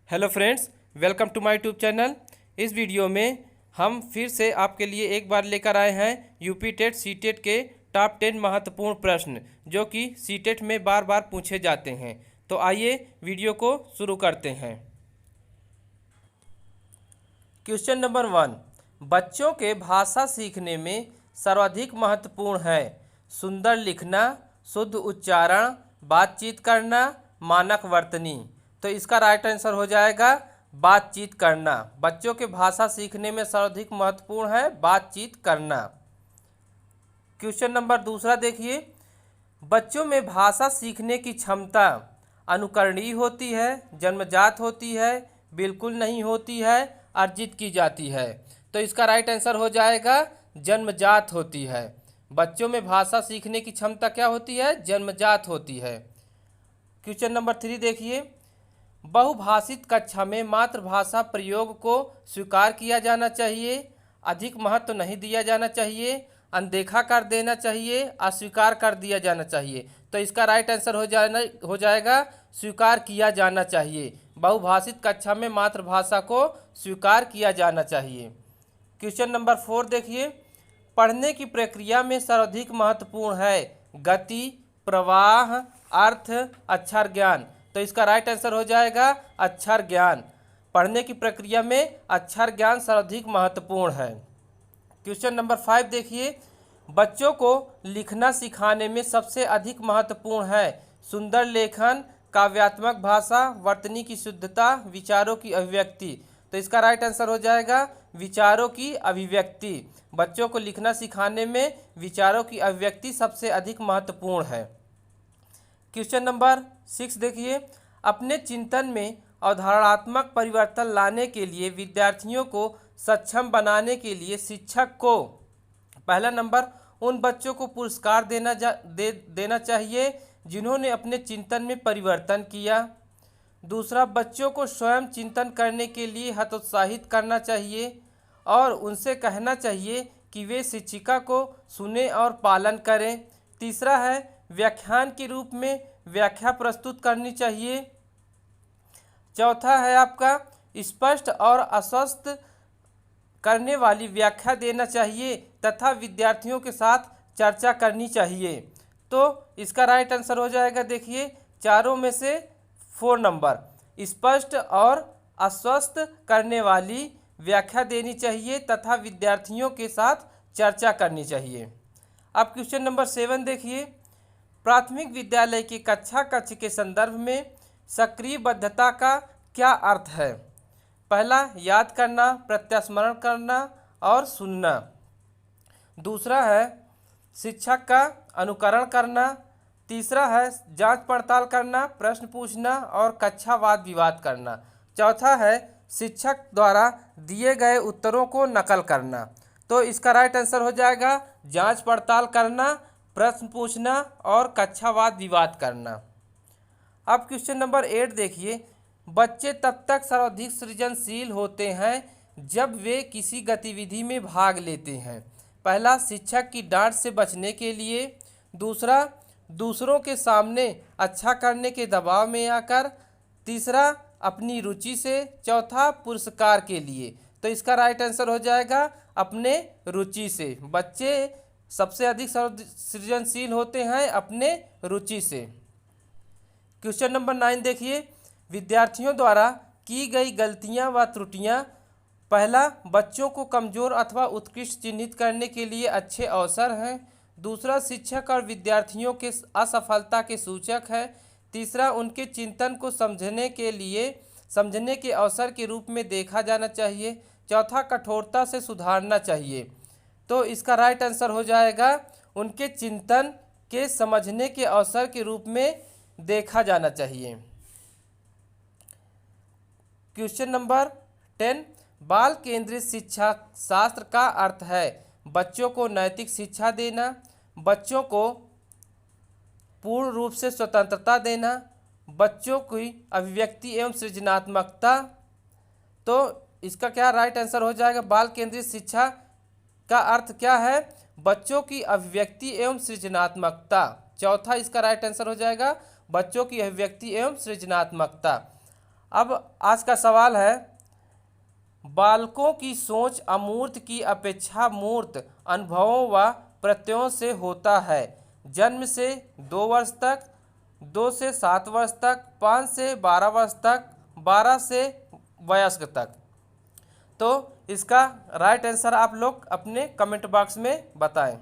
Hello friends, welcome to my YouTube channel. इस video में हम फिर से आपके लिए एक बार लेकर आए हैं यूपी टेट सीटेट के टॉप 10 महत्वपूर्ण प्रश्न जो कि सीटेट में बार बार पूछे जाते हैं। तो आइए वीडियो को शुरू करते हैं। क्वेश्चन नंबर 1, बच्चों के भाषा सीखने में सर्वाधिक महत्वपूर्ण है सुंदर लिखना, शुद्ध उच्चारण, बातचीत करना, मानक वर्तनी। तो इसका राइट आंसर हो जाएगा बातचीत करना। बच्चों के भाषा सीखने में सर्वाधिक महत्वपूर्ण है बातचीत करना। क्वेश्चन नंबर दूसरा देखिए, बच्चों में भाषा सीखने की क्षमता अनुकरणीय होती है, जन्मजात होती है, बिल्कुल नहीं होती है, अर्जित की जाती है। तो इसका राइट आंसर हो जाएगा जन्मजात होती है। बच्चों में भाषा सीखने की क्षमता क्या होती है? जन्मजात होती है। क्वेश्चन नंबर 3 देखिए, बहुभाषित कक्षा में मातृभाषा प्रयोग को स्वीकार किया जाना चाहिए, अधिक महत्व नहीं दिया जाना चाहिए, अनदेखा कर देना चाहिए, अस्वीकार कर दिया जाना चाहिए। तो इसका राइट आंसर हो जाएगा स्वीकार किया जाना चाहिए। बहुभाषित कक्षा में मातृभाषा को स्वीकार किया जाना चाहिए। क्वेश्चन नंबर 4 देखिए, पढ़ने की प्रक्रिया में सर्वाधिक महत्वपूर्ण है गति, प्रवाह, अर्थ, अक्षर ज्ञान। तो इसका राइट आंसर हो जाएगा अक्षर ज्ञान। पढ़ने की प्रक्रिया में अक्षर ज्ञान सर्वाधिक महत्वपूर्ण है। क्वेश्चन नंबर 5 देखिए, बच्चों को लिखना सिखाने में सबसे अधिक महत्वपूर्ण है सुंदर लेखन, काव्यात्मक भाषा, वर्तनी की शुद्धता, विचारों की अभिव्यक्ति। तो इसका राइट आंसर हो जाएगा विचारों की अभिव्यक्ति। बच्चों को लिखना सिखाने में विचारों की अभिव्यक्ति सबसे अधिक महत्वपूर्ण है। क्वेश्चन नंबर 6 देखिए, अपने चिंतन में अवधारणात्मक परिवर्तन लाने के लिए विद्यार्थियों को सक्षम बनाने के लिए शिक्षक को पहला नंबर उन बच्चों को पुरस्कार देना चाहिए जिन्होंने अपने चिंतन में परिवर्तन किया। दूसरा, बच्चों को स्वयं चिंतन करने के लिए हतोत्साहित करना चाहिए और उनसे कहना चाहिए कि वे शिक्षिका को सुने और पालन करें। तीसरा है, व्याख्यान के रूप में व्याख्या प्रस्तुत करनी चाहिए। चौथा है आपका स्पष्ट और आश्वस्त करने वाली व्याख्या देना चाहिए तथा विद्यार्थियों के साथ चर्चा करनी चाहिए। तो इसका राइट आंसर हो जाएगा देखिए चारों में से 4 नंबर, स्पष्ट और आश्वस्त करने वाली व्याख्या देनी चाहिए तथा विद्यार्थियों के साथ चर्चा करनी चाहिए। अब क्वेश्चन नंबर 7 देखिए, प्राथमिक विद्यालय की कक्षा कक्ष के संदर्भ में सक्रियबद्धता का क्या अर्थ है? पहला, याद करना, प्रत्यास्मरण करना और सुनना। दूसरा है शिक्षक का अनुकरण करना। तीसरा है जांच पड़ताल करना, प्रश्न पूछना और कक्षा वाद विवाद करना। चौथा है शिक्षक द्वारा दिए गए उत्तरों को नकल करना। तो इसका राइट आंसर हो जाएगा जांच पड़ताल करना, प्रश्न पूछना और कक्षावाद विवाद करना। अब क्वेश्चन नंबर 8 देखिए, बच्चे तब तक सर्वाधिक सृजनशील होते हैं जब वे किसी गतिविधि में भाग लेते हैं। पहला, शिक्षक की डांट से बचने के लिए। दूसरा, दूसरों के सामने अच्छा करने के दबाव में आकर। तीसरा, अपनी रुचि से। चौथा, पुरस्कार के लिए। तो इसका राइट आंसर हो जाएगा अपने रुचि से। बच्चे सबसे अधिक सृजनशील होते हैं अपने रुचि से। क्वेश्चन नंबर 9 देखिए, विद्यार्थियों द्वारा की गई गलतियां व त्रुटियां। पहला, बच्चों को कमजोर अथवा उत्कृष्ट चिन्हित करने के लिए अच्छे अवसर हैं। दूसरा, शिक्षक और विद्यार्थियों के असफलता के सूचक है। तीसरा, उनके चिंतन को समझने के अवसर के रूप में देखा जाना चाहिए। चौथा, कठोरता से सुधारना चाहिए। तो इसका राइट आंसर हो जाएगा उनके चिंतन के समझने के अवसर के रूप में देखा जाना चाहिए। क्वेश्चन नंबर 10, बाल केंद्रित शिक्षा शास्त्र का अर्थ है बच्चों को नैतिक शिक्षा देना, बच्चों को पूर्ण रूप से स्वतंत्रता देना, बच्चों की अभिव्यक्ति एवं सृजनात्मकता। तो इसका क्या राइट आंसर हो जाएगा? बाल केंद्रित शिक्षा का अर्थ क्या है? बच्चों की अभिव्यक्ति एवं सृजनात्मकता। चौथा इसका राइट आंसर हो जाएगा बच्चों की अभिव्यक्ति एवं सृजनात्मकता। अब आज का सवाल है, बालकों की सोच अमूर्त की अपेक्षा मूर्त अनुभवों व प्रत्ययों से होता है। जन्म से 2 वर्ष तक, 2 से 7 वर्ष तक, 5 से 12 वर्ष तक, 12 से वयस्क तक। तो इसका राइट आंसर आप लोग अपने कमेंट बॉक्स में बताएं।